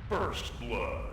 First Blood.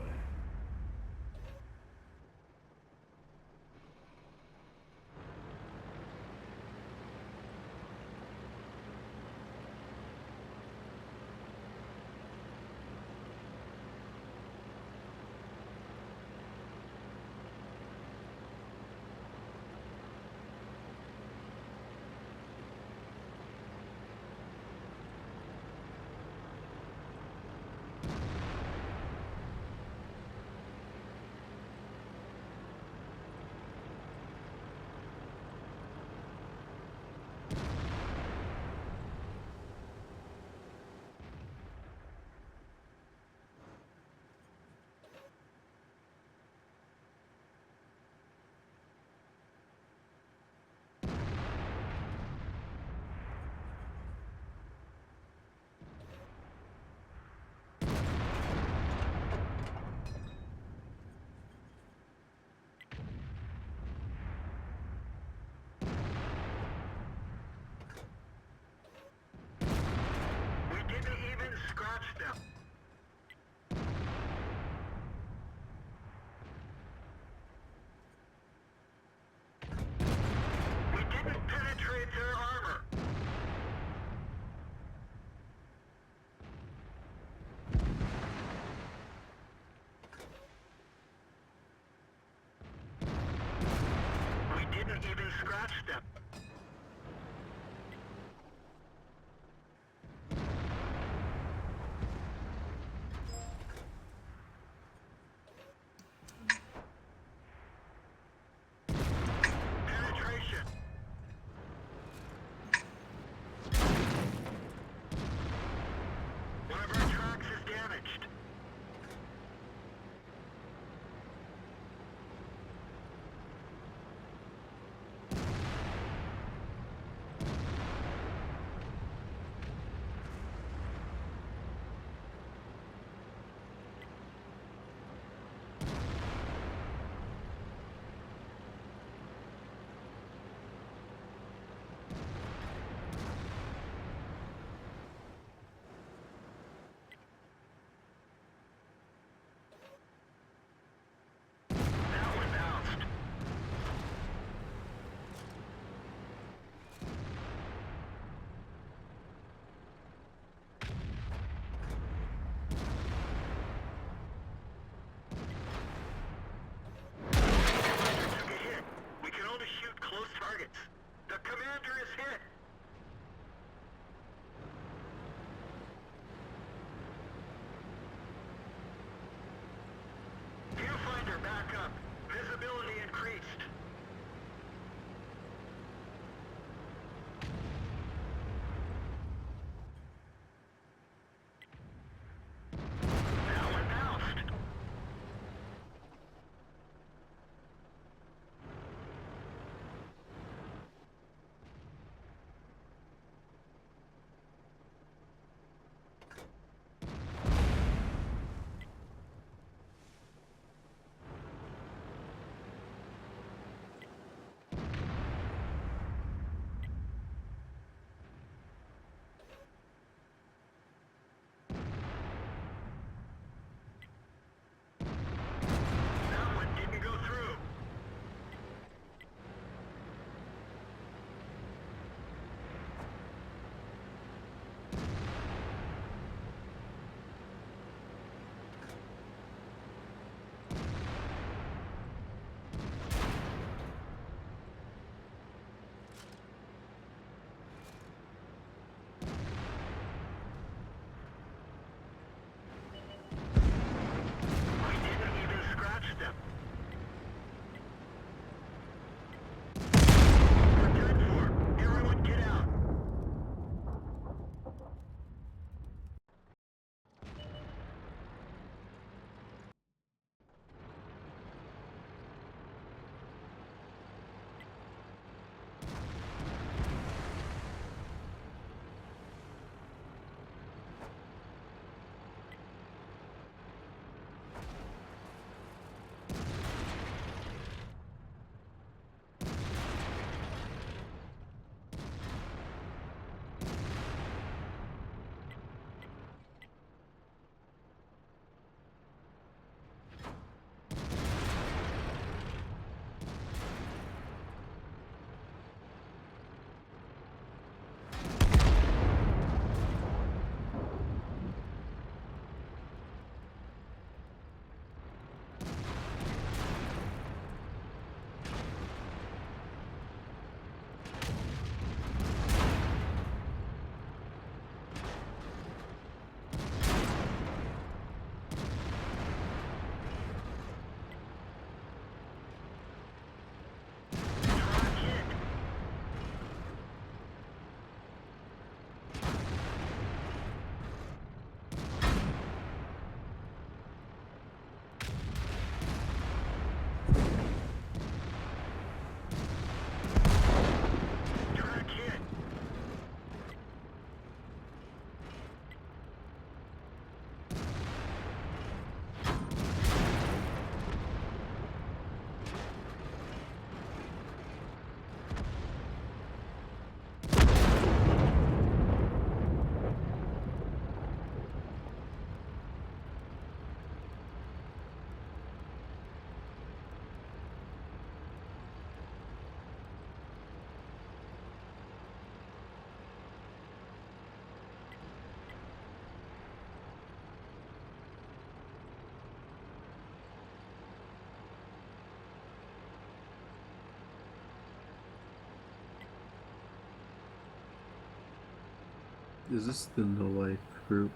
Is this the No Life group?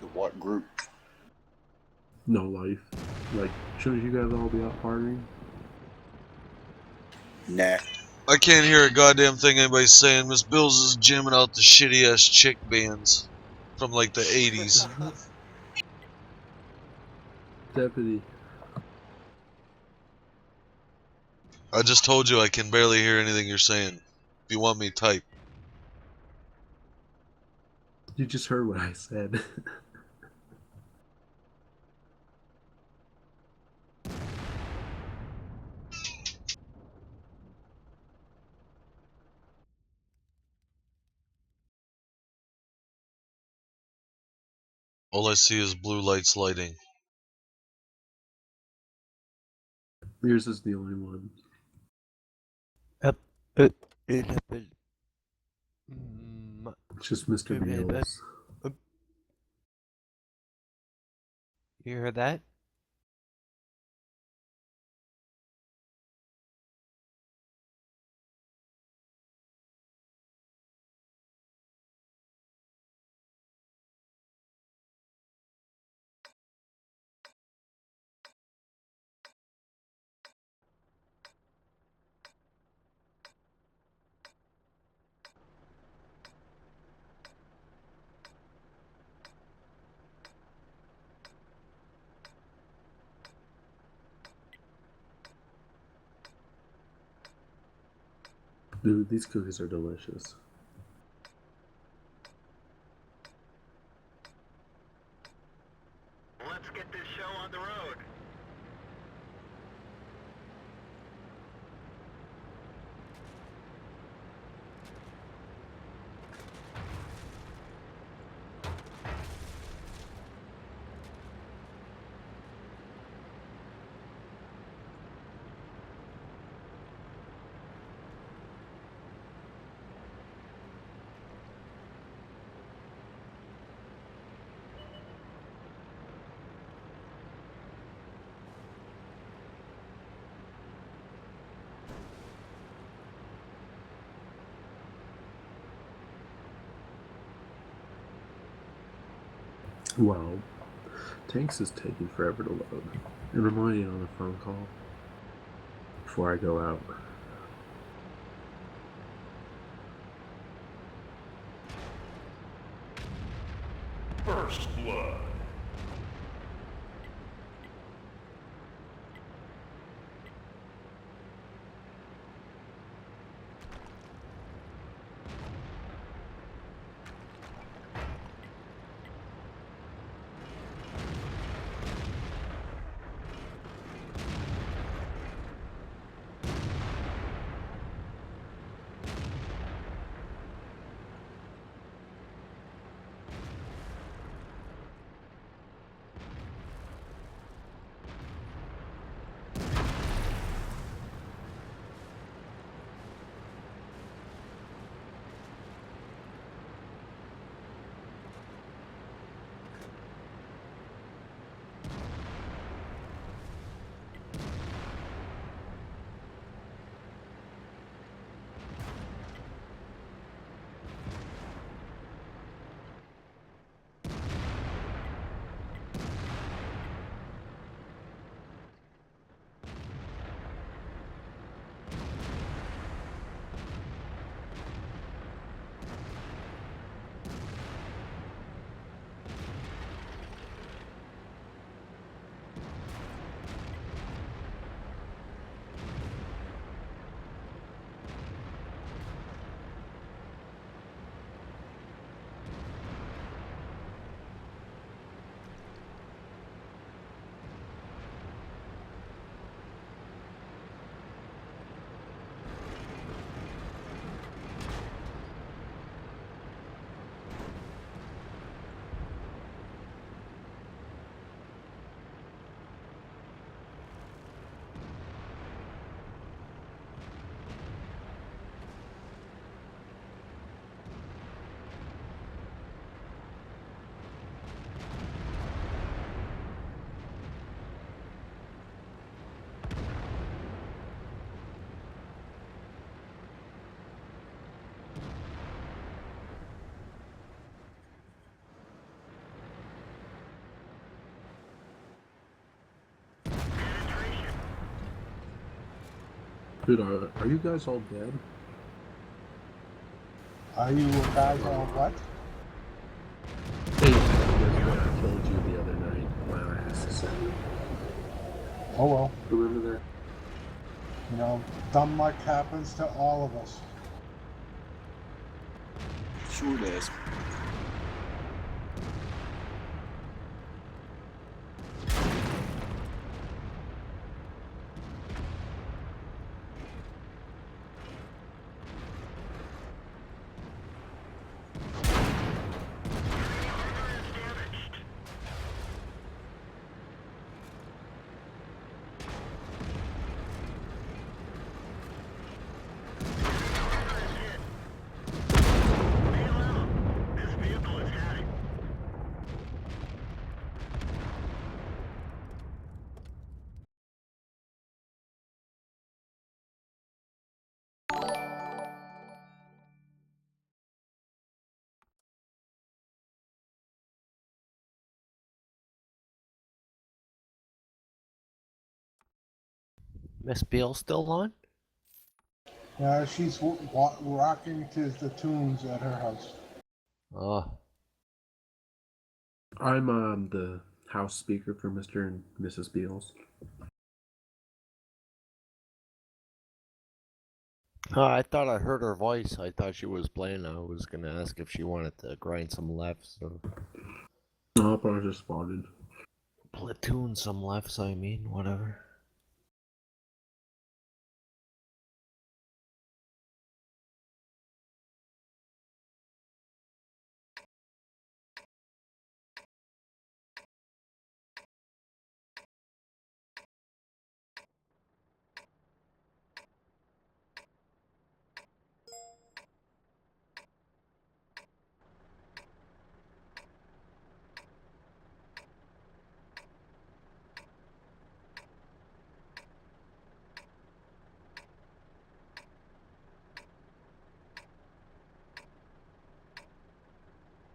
The what group? No Life. Like, shouldn't you guys all be out partying? Nah. I can't hear a goddamn thing anybody's saying. Miss Bills is jamming out the shitty ass chick bands from like the 80s. Deputy. I just told you I can barely hear anything you're saying. If you want me, type. You just heard what I said. All I see is blue lights lighting. Yours is the only one. It's just Mr. Beals. You heard that? Dude, these cookies are delicious. Let's get this show on the road. Wow. Tanks is taking forever to load. And I'm already on a phone call before I go out. First blood. Dude, are you guys all dead? Are you guys all what? Hey, here's what I killed you the other night. My ass is sad. Oh well, Remember that? you know, dumb luck happens to all of us. Sure does. This vehicle is hacking. Miss Beale still on? She's rocking to the tunes at her house. Oh, I'm the house speaker for Mr. and Mrs. Beals. Oh, I thought I heard her voice. I thought she was playing. I was gonna ask if she wanted to grind some lefts or Oh, I just spotted. platoon some lefts, I mean, whatever.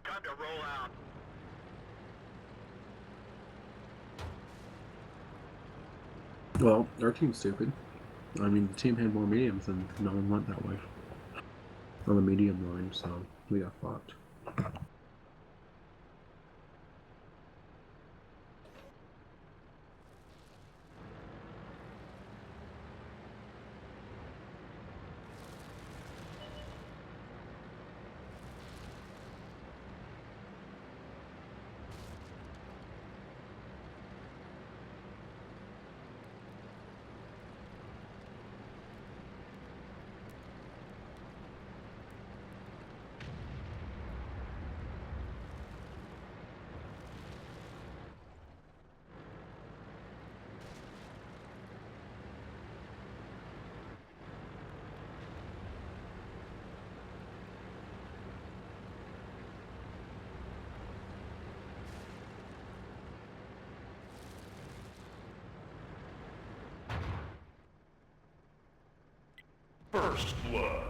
Time to roll out. Well, our team's stupid. I mean, the team had more mediums and no one went that way. On the medium line, so we got fucked. First blood.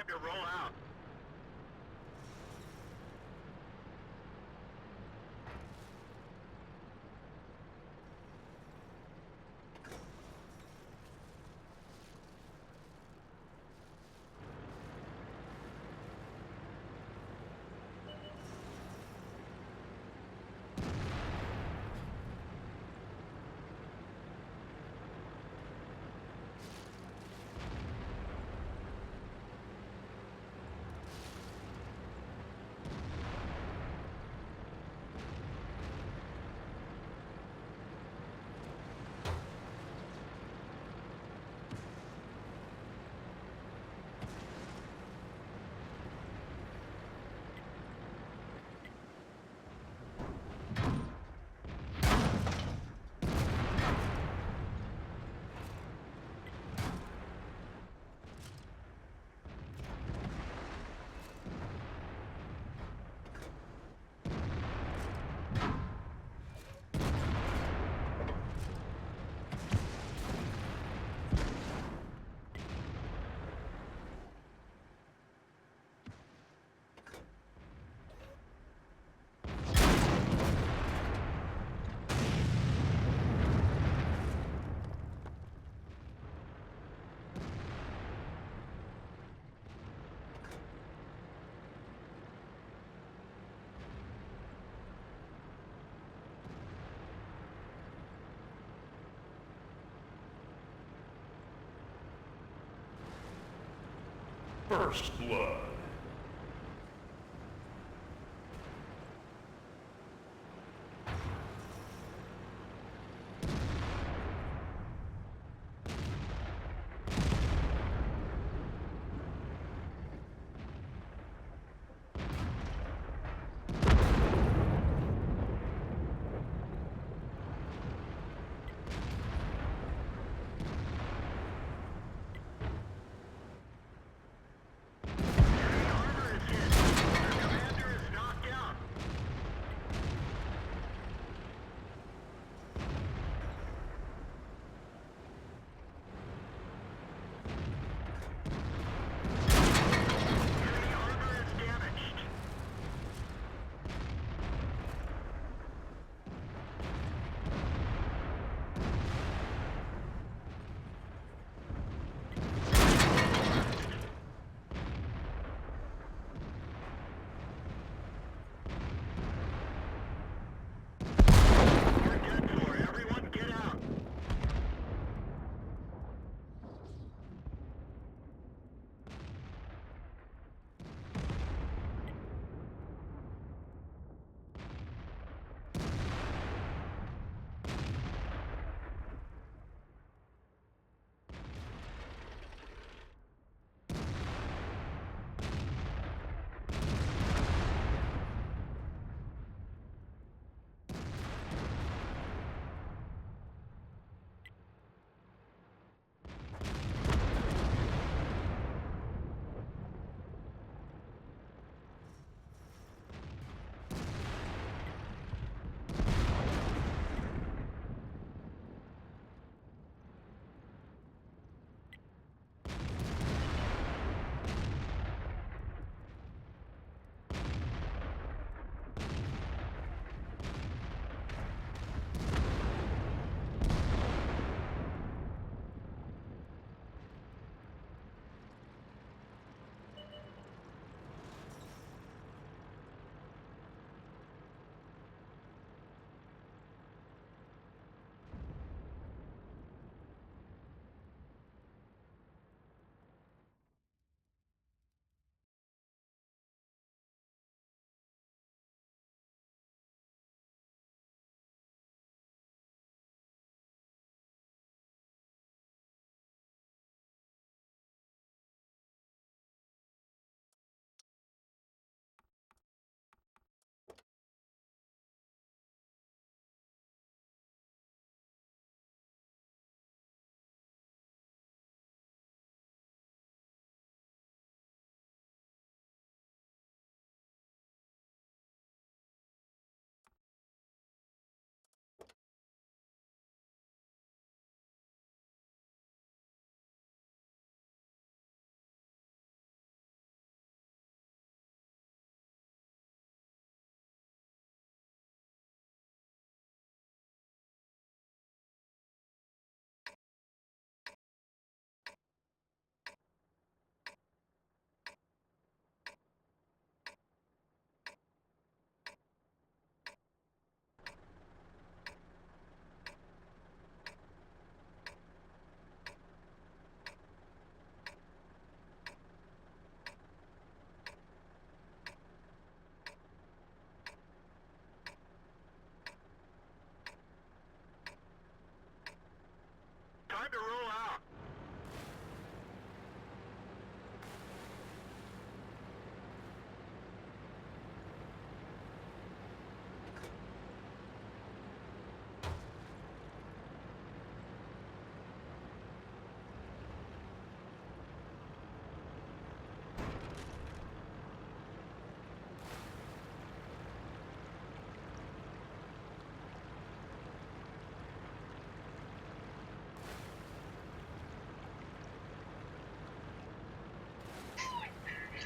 Time to roll out. First blood.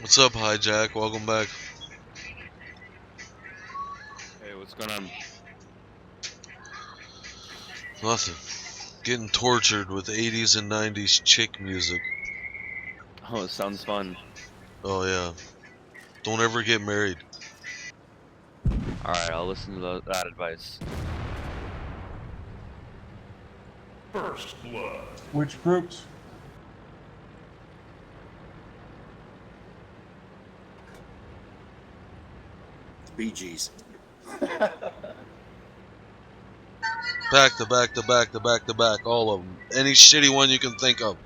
What's up, Hijack? Welcome back. Hey, what's going on? Nothing. Getting tortured with 80s and 90s chick music. Oh, it sounds fun. Oh yeah. Don't ever get married. Alright, I'll listen to that advice. First blood. Which groups? Bee Gees. Back to back to back to back to back. All of them. Any shitty one you can think of.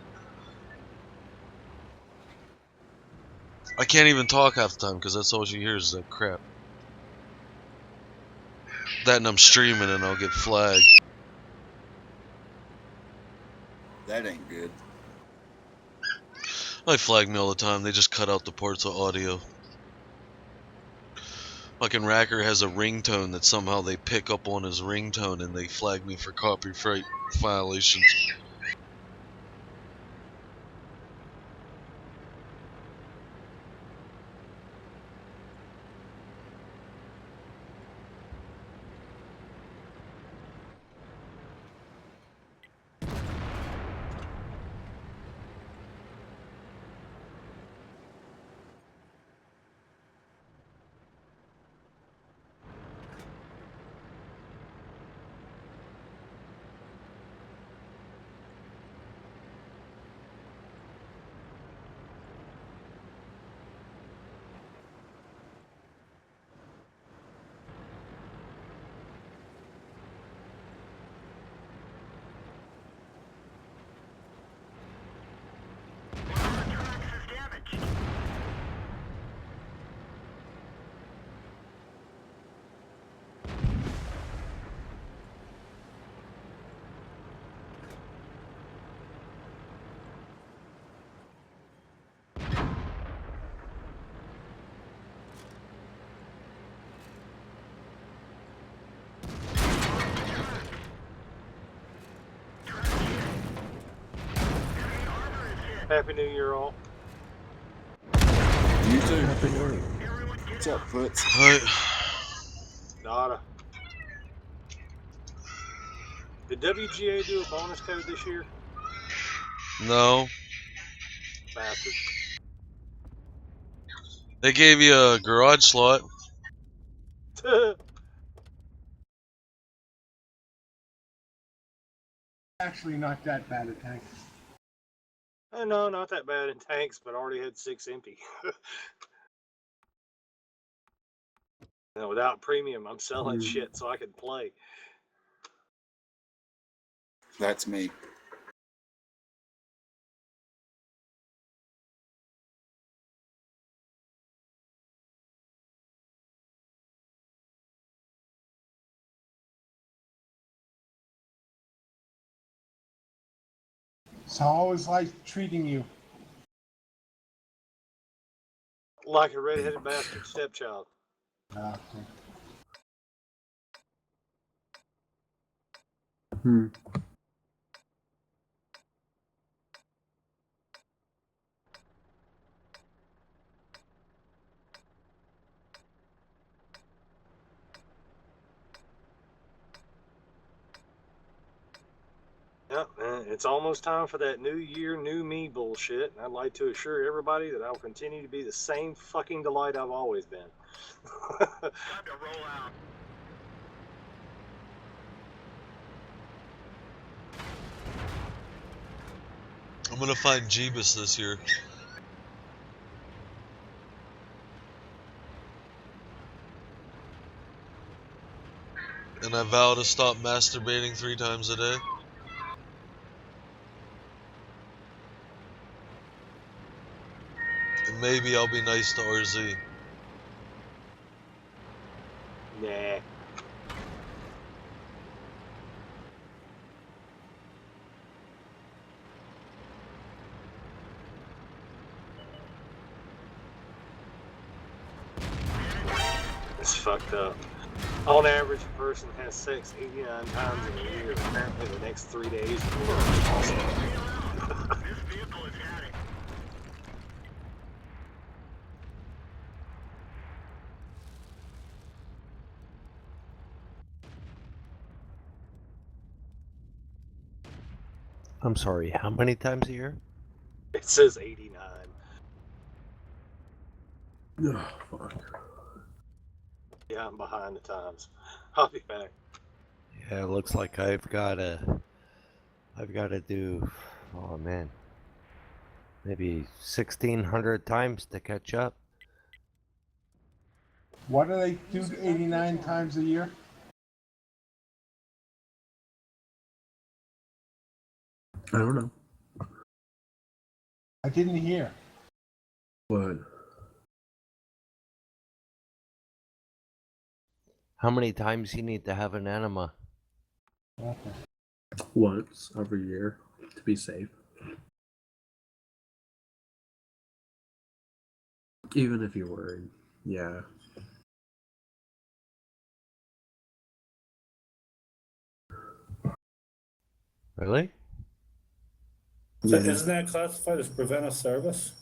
I can't even talk half the time because that's all she hears is that crap. That and I'm streaming and I'll get flagged. That ain't good. They flag me all the time. They just cut out the parts of audio. Fucking Racker has a ringtone that somehow they pick up on his ringtone and they flag me for copyright violations. Happy New Year, all. You too. Happy New Year. What's up, Foots? Alright. Nada. Did WGA do a bonus code this year? No. Bastard. They gave you a garage slot. Actually, not that bad a tank. No, not that bad in tanks, but already had 6 empty. And without premium, I'm selling shit so I could play. That's me. So I always like treating you. Like a redheaded bastard stepchild. Okay. Yep, it's almost time for that new year, new me bullshit. And I'd like to assure everybody that I will continue to be the same fucking delight I've always been. Time to roll out. I'm gonna find Jeebus this year. And I vow to stop masturbating 3 times a day. And maybe I'll be nice to RZ. Nah. It's fucked up. On average, a person has sex 89 times in a year. Apparently, the next 3 days are awesome. I'm sorry, how many times a year? It says 89. Oh, fuck. Yeah, I'm behind the times. I'll be back. Yeah, it looks like I've gotta do, oh man, maybe 1,600 times to catch up. What do they do 89 times a year? I don't know. I didn't hear. But How many times you need to have an enema? Okay. once every year to be safe. Even if you're worried. Yeah. Really? So Yeah. isn't that classified as preventive service?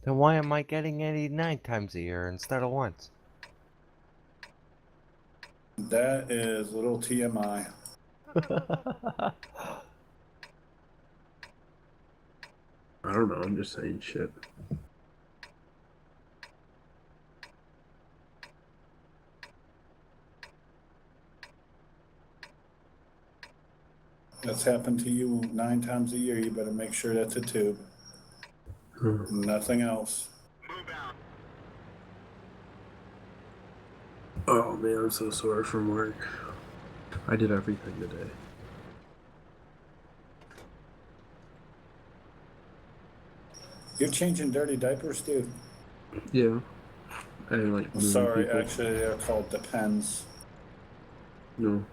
Then why am I getting 89 times a year instead of once? That is little TMI. I don't know. I'm just saying shit. That's happened to you 9 times a year. You better make sure that's a tube. Nothing else. Oh man, I'm so sore from work. I did everything today. You're changing dirty diapers, dude. Yeah. And like moving Sorry, people. actually, they're called Depends. No.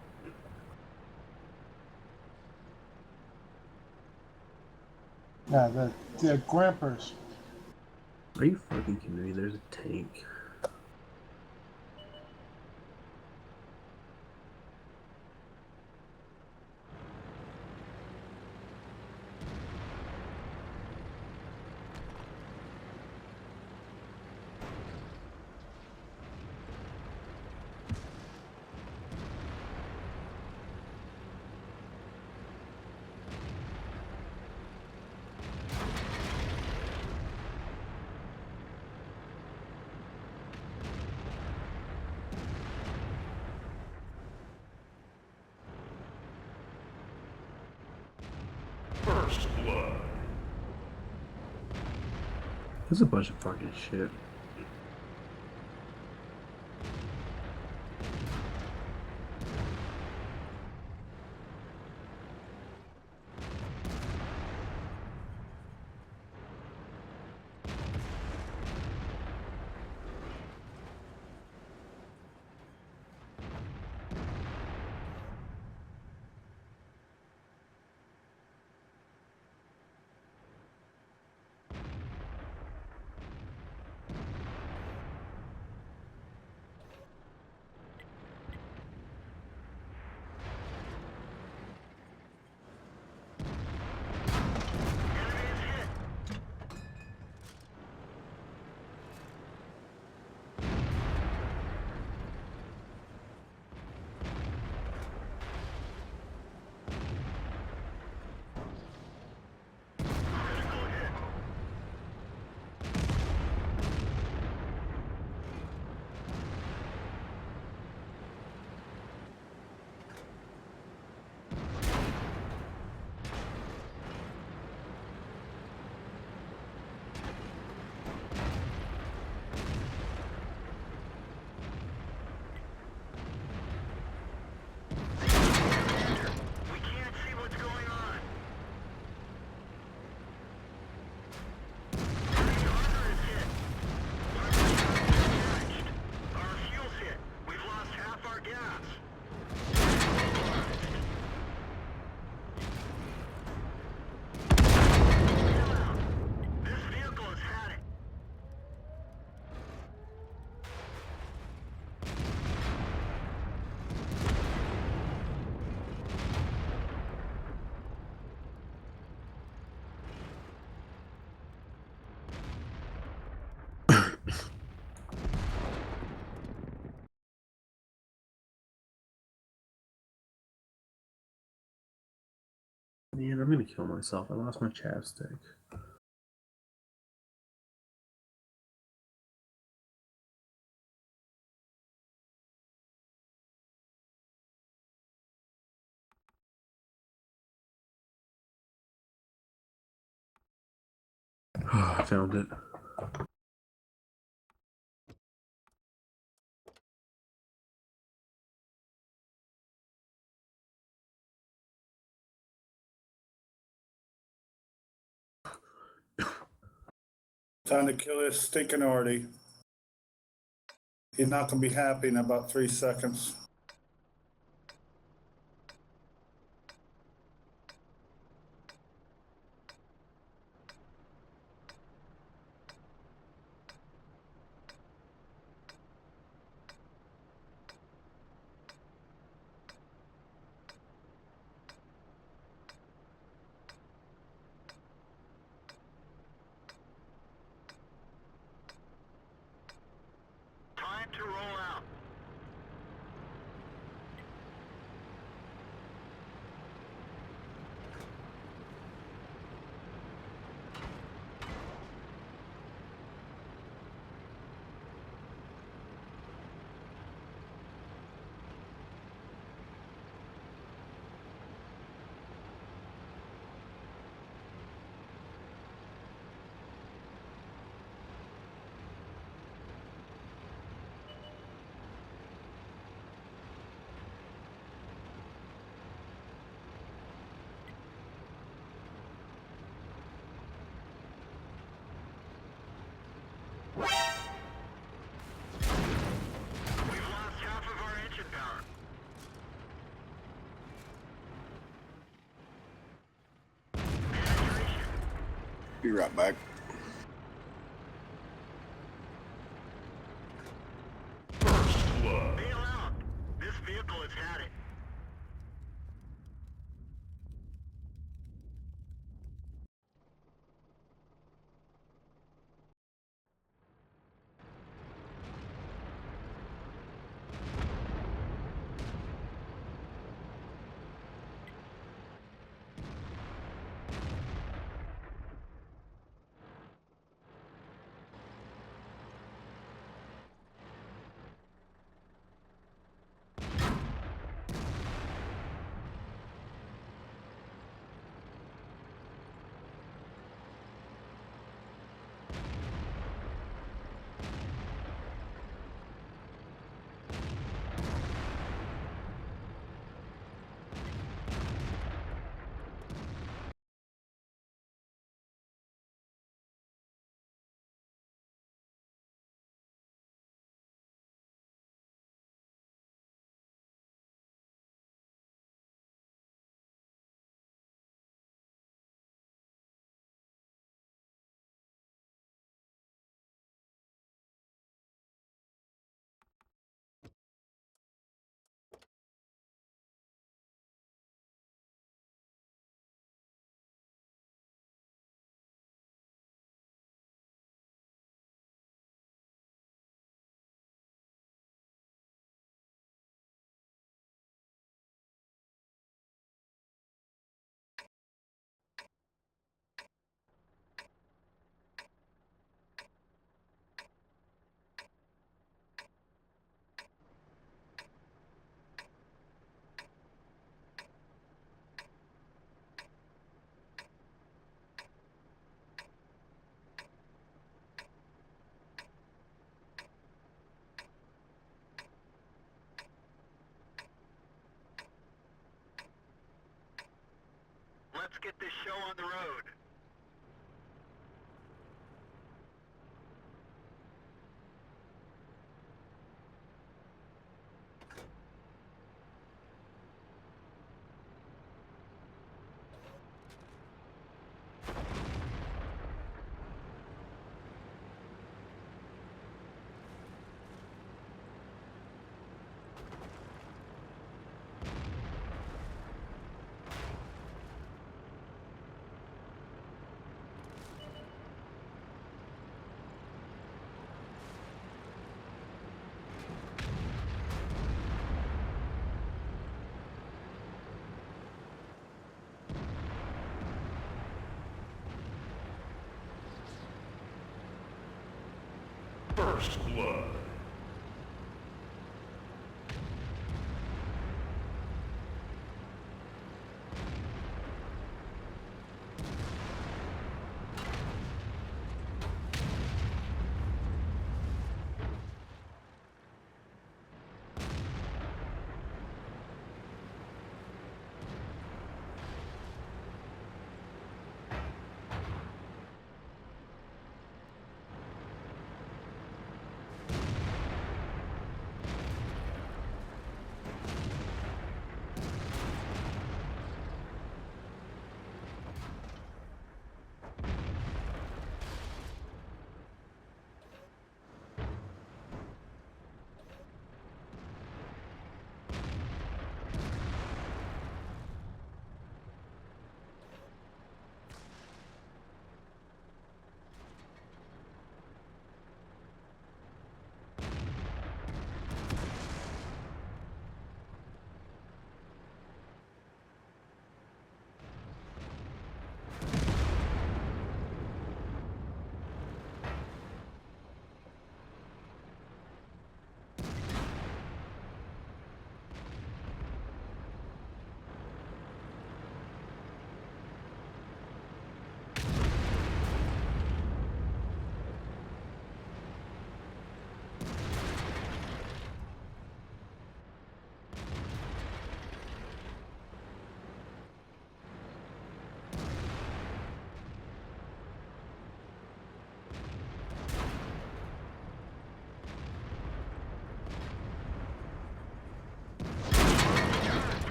Yeah, the Grampers. Are you fucking kidding me? There's a tank. There's a bunch of fucking shit. Man, I'm gonna kill myself. I lost my chapstick. I found it. Time to kill this stinking Artie. He's not gonna be happy in about 3 seconds. Time to roll out. We've lost half of our engine power. Be right back. Bail out. This vehicle has had it. Let's get this show on the road. First blood.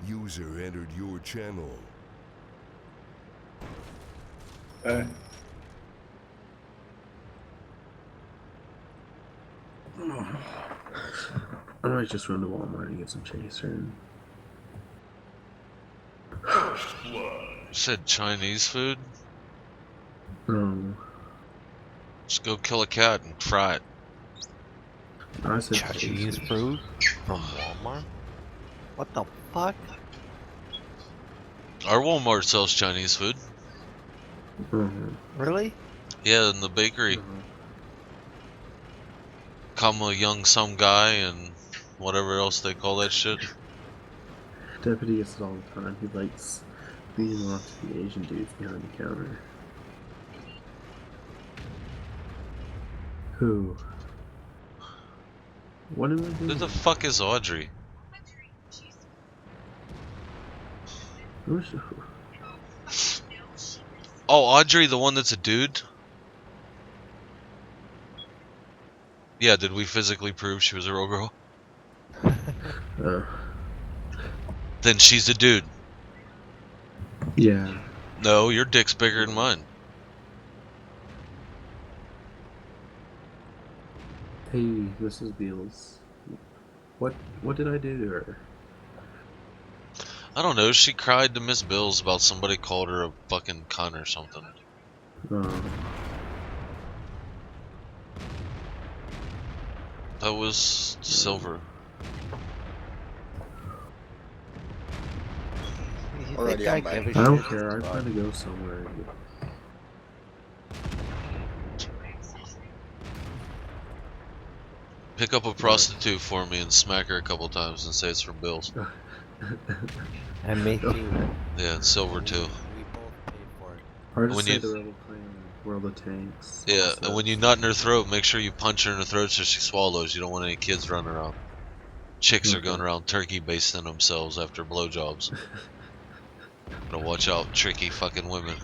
User entered your channel. Hey. I might just run to Walmart and get some chaser. And... You said Chinese food? Um, Just go kill a cat and fry it. I said Chinese chaser. food from Walmart? What the fuck? Our Walmart sells Chinese food. Really? Yeah, in the bakery. Come a young some guy and whatever else they call that shit. Deputy gets it all the time. He likes beating off to the Asian dudes behind the counter. Who? What am I doing? Who the fuck is Audrey? Who's- Oh, Audrey, the one that's a dude? Yeah, did we physically prove she was a real girl? Then she's a dude. Yeah. No, your dick's bigger than mine. Hey, this is Beals. What did I do to her? I don't know, she cried to Miss Bills about somebody called her a fucking cunt or something. That was Silver. You Alrighty, think I'm I back. give a I don't shit? care. I plan to go somewhere. Pick up a prostitute for me and smack her a couple times and say it's from Bills. And me too. Yeah, and Silver too. We both paid for it. Hard to When say you- the Rebel Clan, World of Tanks. Yeah, also. and when you nut in her throat, make sure you punch her in the throat so she swallows. You don't want any kids running around. Chicks are going around turkey basting themselves after blowjobs. Gotta watch out, tricky fucking women.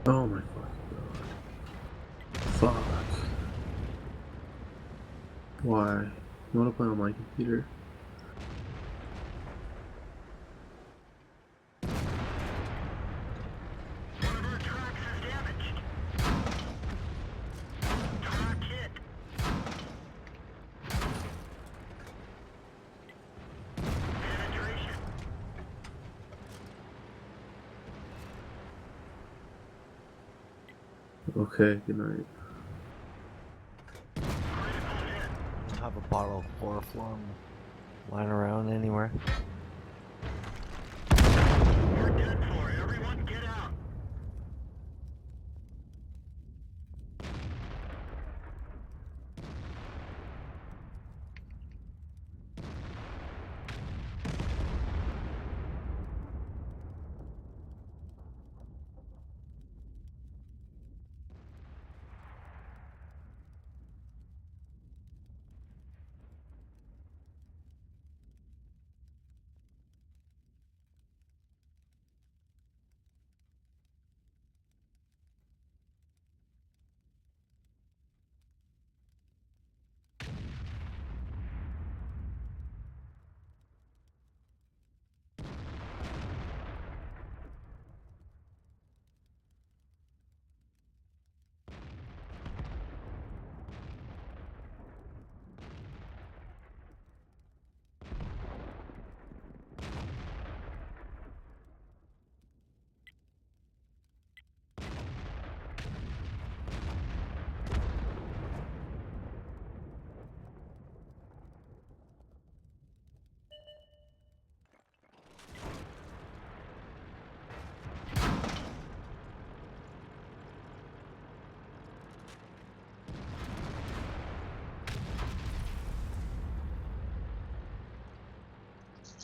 Oh my fucking god. Fuck. Why? You wanna play on my computer? Okay, good night. Have a bottle of chloroform lying around anywhere.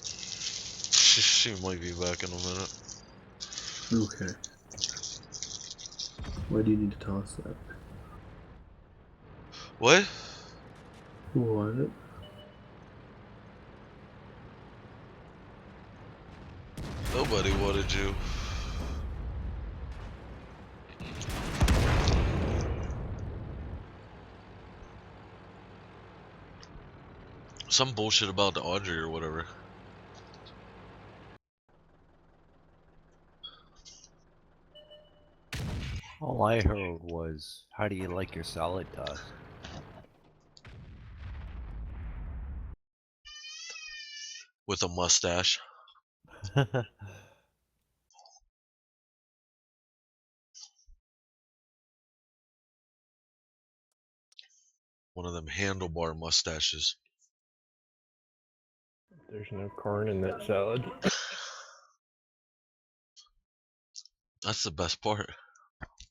She might be back in a minute. Okay. Why do you need to tell us that? What? What? Nobody wanted you. Some bullshit about the Audrey or whatever. All I heard was, how do you like your salad toss? With a mustache. One of them handlebar mustaches. There's no corn in that salad. That's the best part.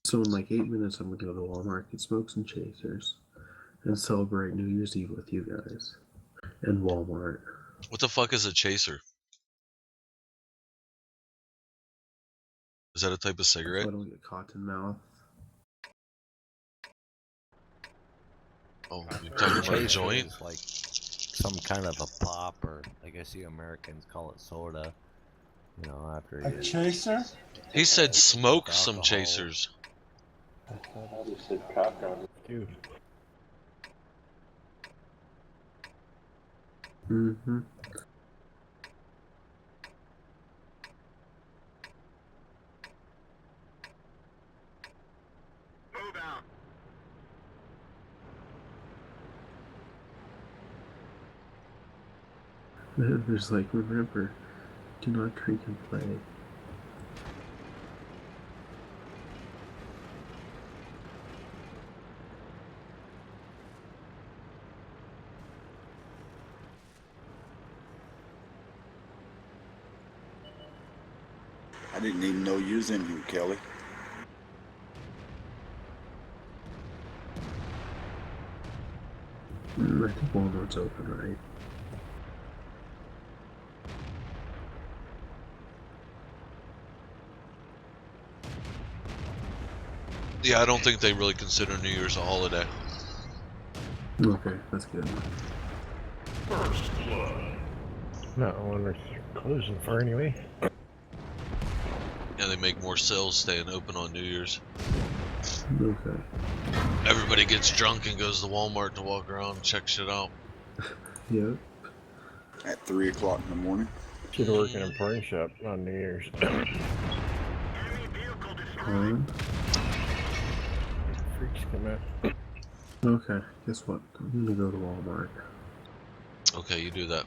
So in like 8 minutes, I'm gonna go to Walmart, get smoke some chasers, and celebrate New Year's Eve with you guys. And Walmart. What the fuck is a chaser? Is that a type of So cigarette? I don't get cotton mouth. Oh, you're talking about a Chaser joint? is like some kind of a pop, or I guess you Americans call it soda. You know, after A you chaser? He said smoke some Alcohol. chasers. I thought I just said cock on it, too. Mm-hmm. There's like, remember, do not drink and play. I didn't even know you was in here, Kelly. I think Walmart's open, right? Yeah, I don't think they really consider New Year's a holiday. Okay, that's good. First blood. Not one they're closing for anyway. Yeah, they make more sales staying open on New Year's. Okay. Everybody gets drunk and goes to Walmart to walk around and check shit out. Yep. At 3 o'clock in the morning. Should work in a pawn shop on New Year's. Freaks come out. Okay, guess what? I'm gonna go to Walmart. Okay, you do that.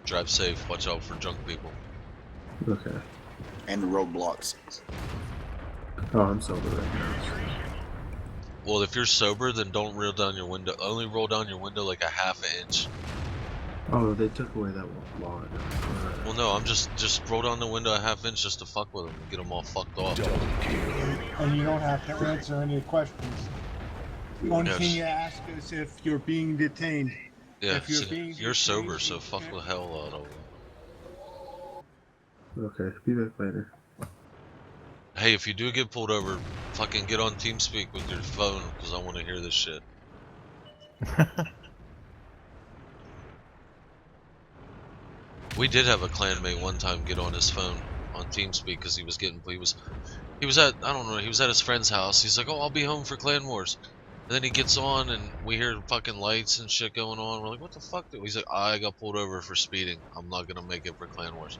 Drive safe. Watch out for drunk people. Okay. And the roadblocks. Oh, I'm sober right now. Well, if you're sober, then don't roll down your window. Only roll down your window like a half an inch. Oh, they took away that law. Well, no, I'm just roll down the window a half inch just to fuck with them, get them all fucked off. And you don't have to answer any questions. The only Yes. thing you ask is if you're being detained. Yeah, If you're see, being you're sober, detained, so you fuck can't- the hell out of them. Okay, be back later. Hey, if you do get pulled over, fucking get on TeamSpeak with your phone, because I want to hear this shit. We did have a clanmate one time get on his phone on TeamSpeak because he was at, I don't know, he was at his friend's house. He's like, oh, I'll be home for Clan Wars. And then he gets on and we hear fucking lights and shit going on. We're like, what the fuck? He's like, I got pulled over for speeding. I'm not gonna make it for Clan Wars.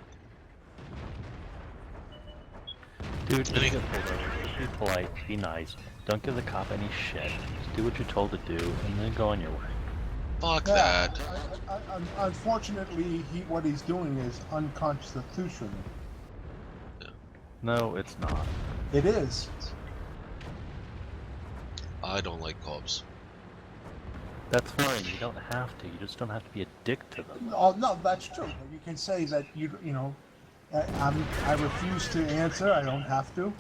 Dude, Any- just get pulled over. Just be polite, be nice. Don't give the cop any shit. Just do what you're told to do, and then go on your way. Fuck Yeah, that. Unfortunately, what he's doing is unconstitutional. No, it's not. It is. I don't like cops. That's fine. You don't have to. You just don't have to be a dick to them. Oh no, that's true. You can say that you know, I refuse to answer. I don't have to,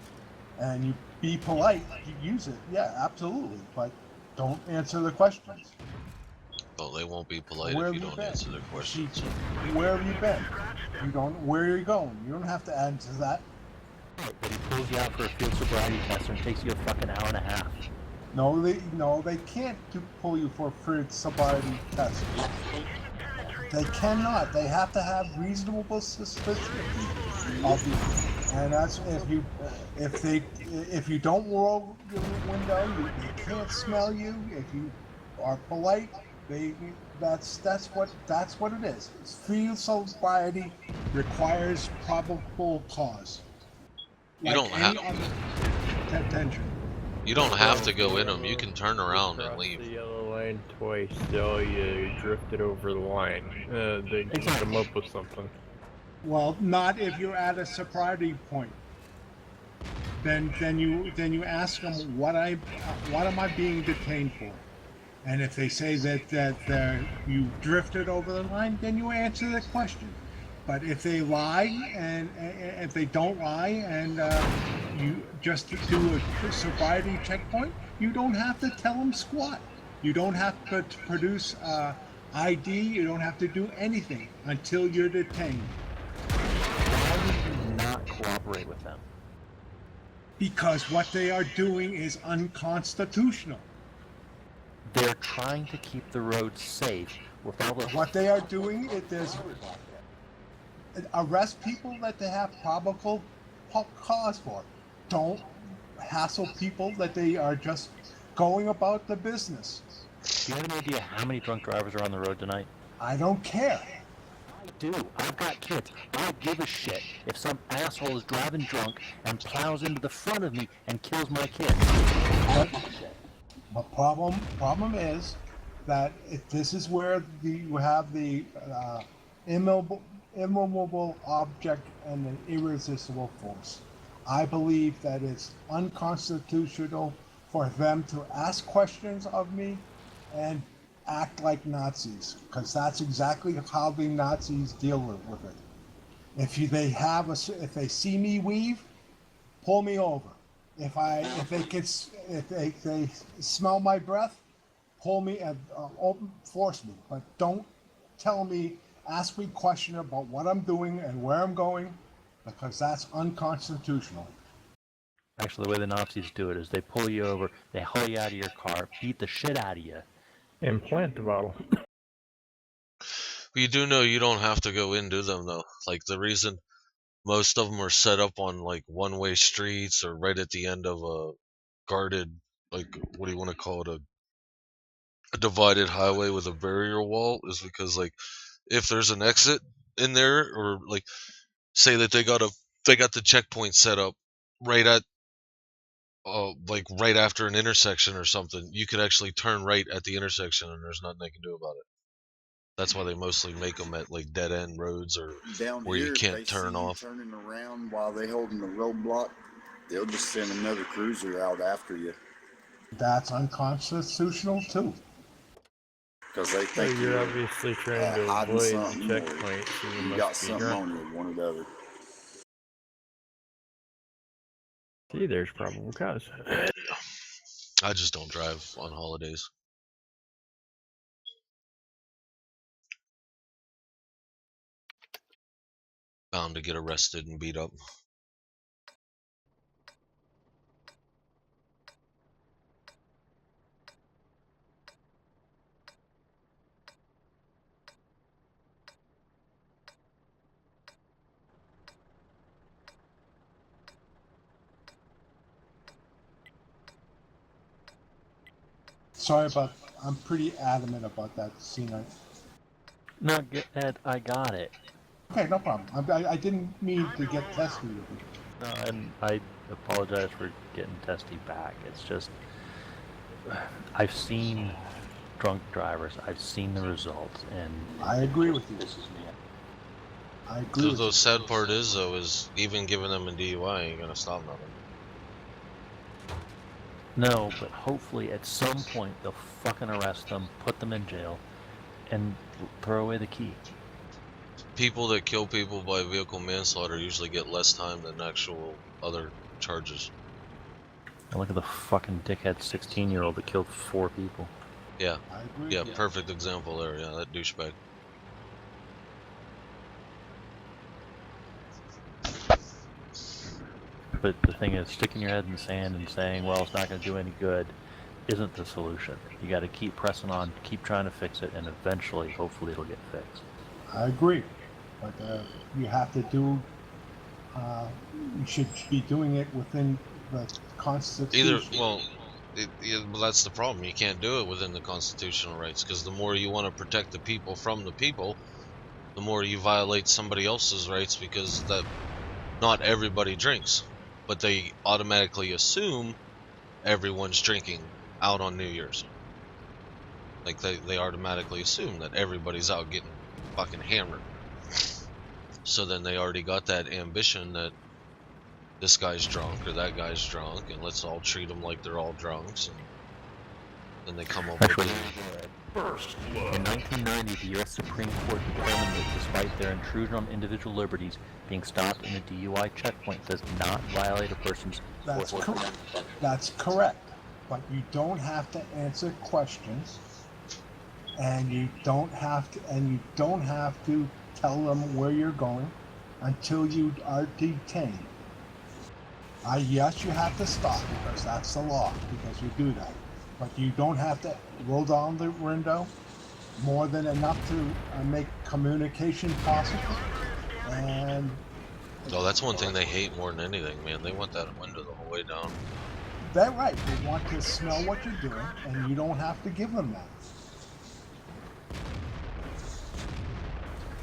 and you be polite. You use it. Yeah, absolutely. But don't answer the questions. Well, they won't be polite Where if have you you don't been? answer their questions. Where have you been? You don't. Where are you going? You don't have to answer that. But he pulls you out for a field sobriety test and takes you a fucking hour and a half. No, they can't pull you for a free sobriety test. They cannot. They have to have reasonable suspicion of you, and that's if you don't roll your window, they can't smell you. If you are polite, that's what it is. Field sobriety requires probable cause. You don't have. Detention. You don't have to go in them. You can turn around and Crossed leave. the yellow line twice, so you drifted over the line. They can come up with something. Well, not if you're at a sobriety point. Then you ask them what am I being detained for? And if they say that you drifted over the line, then you answer the question. But if they lie and if they don't lie and you just do a sobriety checkpoint, you don't have to tell them squat. You don't have to produce ID. You don't have to do anything until you're detained. Why would you not cooperate with them? Because what they are doing is unconstitutional. They're trying to keep the roads safe without the... What they are doing is there's arrest people that they have probable cause for. Don't hassle people that they are just going about the business. Do you have any idea how many drunk drivers are on the road tonight? I don't care. I do. I've got kids. I give a shit if some asshole is driving drunk and plows into the front of me and kills my kids. The problem is that this is where you have the immovable object and an irresistible force. I believe that it's unconstitutional for them to ask questions of me and act like Nazis, because that's exactly how the Nazis deal with it. If they see me weave, pull me over. If they smell my breath, pull me and force me. But don't ask me questions about what I'm doing and where I'm going, because that's unconstitutional. Actually, the way the Nazis do it is they pull you over, they haul you out of your car, beat the shit out of you. And plant the bottle. You do know you don't have to go into them though. Like the reason most of them are set up on like one-way streets or right at the end of a guarded, like what do you want to call it, a divided highway with a barrier wall is because like if there's an exit in there or like say that they got the checkpoint set up right at like right after an intersection or something, you could actually turn right at the intersection and there's nothing they can do about it. That's why they mostly make them at like dead end roads or Down where here, you if can't they turn see you off. turning around while they holding the roadblock, they'll just send another cruiser out after you. That's unconstitutional too. Because they think You're obviously trying to hiding avoid something the or checkpoint, so you you must got be something drunk. on you, one or the other. See, there's probable cause. I just don't drive on holidays. Bound to get arrested and beat up. Sorry I'm pretty adamant about that scene. No, Ed, I got it. Okay, no problem. I didn't mean to get testy with you. No, and I apologize for getting testy back. It's just, I've seen drunk drivers. I've seen the results, and I agree with you. I agree with The you. sad part is though is even giving them a DUI ain't gonna stop nothing. no, but hopefully at some point they'll fucking arrest them, put them in jail, and throw away the key. People that kill people by vehicle manslaughter usually get less time than actual other charges. And look at the fucking dickhead 16-year-old that killed 4 people. Yeah, I agree. yeah, perfect example there. Yeah, that douchebag. But the thing is, sticking your head in the sand and saying, well, it's not going to do any good, isn't the solution. You got to keep pressing on, keep trying to fix it, and eventually, hopefully, it'll get fixed. I agree, but you have to do. You should be doing it within the Constitution. Well, that's the problem. You can't do it within the constitutional rights, because the more you want to protect the people from the people, the more you violate somebody else's rights, because that not everybody drinks, but they automatically assume everyone's drinking out on New Year's. Like they automatically assume that everybody's out getting fucking hammered. So then they already got that ambition that this guy's drunk or that guy's drunk, and let's all treat them like they're all drunks. And then they come up with First blood. In 1990, the U.S. Supreme Court determined that despite their intrusion on individual liberties, being stopped in a DUI checkpoint does not violate a person's... That's correct, but you don't have to answer questions, and you don't have to tell them where you're going until you are detained. Yes, you have to stop because that's the law, because you do that. But you don't have to roll down the window more than enough to make communication possible. And oh, that's one thing they hate more than anything, man. They want that window the whole way down. they're right. They want to smell what you're doing, and you don't have to give them that.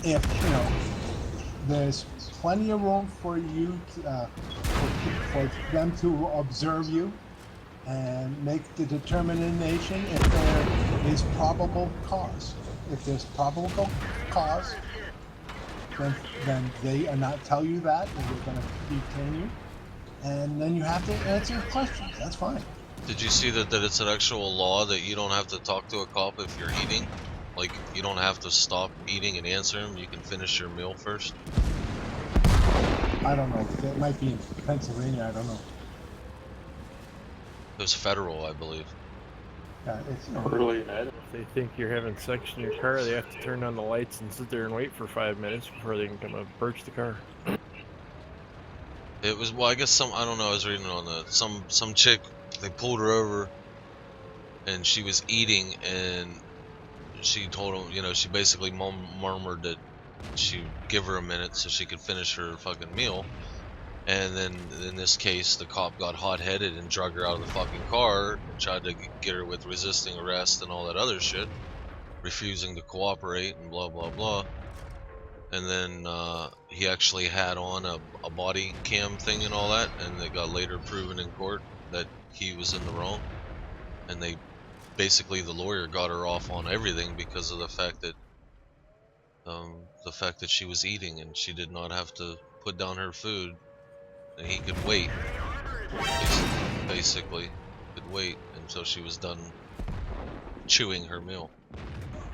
If, you know, there's plenty of room for you to, for them to observe you and make the determination if there is probable cause. If there's probable cause, then they are not tell you that, and they're going to detain you, and then you have to answer questions. That's fine. Did you see that it's an actual law that you don't have to talk to a cop if you're eating? Like, you don't have to stop eating and answer him. You can finish your meal first. I don't know. It might be in Pennsylvania. I don't know. It was federal, I believe. Yeah, it's If they think you're having sex in your car, they have to turn on the lights and sit there and wait for 5 minutes before they can come up and purge the car. It was, well, I guess I don't know, I was reading on some chick, they pulled her over and she was eating, and she told him, you know, she basically murmured that she'd give her a minute so she could finish her fucking meal. And then in this case, the cop got hot-headed and drug her out of the fucking car and tried to get her with resisting arrest and all that other shit, refusing to cooperate and blah blah blah. And then he actually had on a body cam thing and all that, and it got later proven in court that he was in the wrong. And they basically, the lawyer got her off on everything because of the fact that she was eating and she did not have to put down her food. And he could wait, basically, could wait until she was done chewing her meal.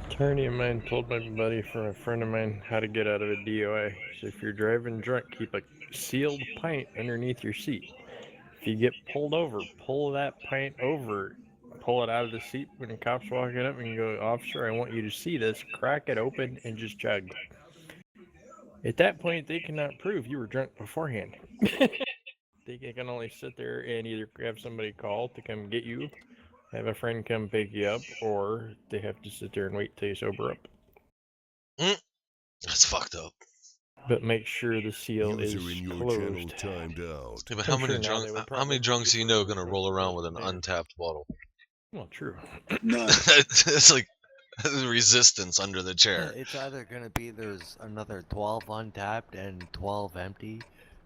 Attorney of mine told my buddy from a friend of mine how to get out of a DUI. So if you're driving drunk, keep a sealed pint underneath your seat. If you get pulled over, pull that pint over, pull it out of the seat when the cop's walking up, and you go, "Officer, I want you to see this." Crack it open and just chug. At that point, they cannot prove you were drunk beforehand. They can only sit there and either have somebody call to come get you, have a friend come pick you up, or they have to sit there and wait till you sober up. That's fucked up. But make sure the seal is closed. Yeah, but how many drunks do you know are gonna roll around with an untapped bottle? Well, true. None. It's like resistance under the chair. It's either gonna be there's another 12 untapped and 12 empty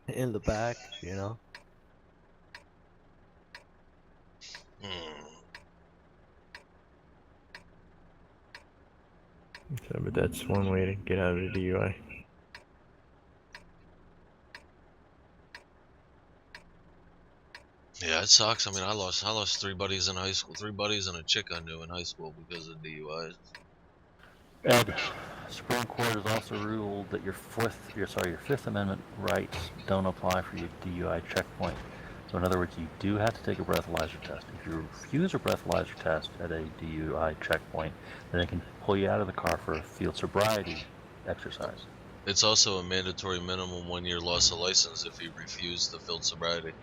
in the back, you know? So, but that's one way to get out of the DUI. Yeah, it sucks. I mean, I lost 3 buddies in high school, 3 buddies and a chick I knew in high school because of DUIs. Ed, Supreme Court has also ruled that your Fifth Amendment rights don't apply for your DUI checkpoint. So in other words, you do have to take a breathalyzer test. If you refuse a breathalyzer test at a DUI checkpoint, then they can pull you out of the car for a field sobriety exercise. It's also a mandatory minimum 1-year loss of license if you refuse the field sobriety.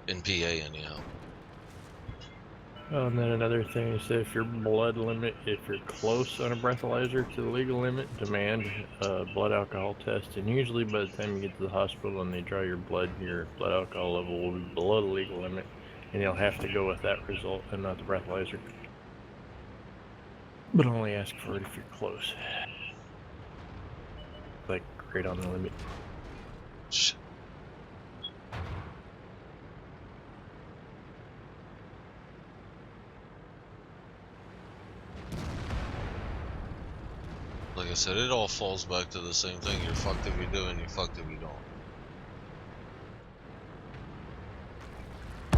In PA, anyhow. And then another thing is that if your blood limit, if you're close on a breathalyzer to the legal limit, demand a blood alcohol test. And usually by the time you get to the hospital and they draw your blood alcohol level will be below the legal limit. And you'll have to go with that result and not the breathalyzer. But only ask for it if you're close. Like, right on the limit. Shit. Like I said, it all falls back to the same thing. You're fucked if you do, and you're fucked if you don't.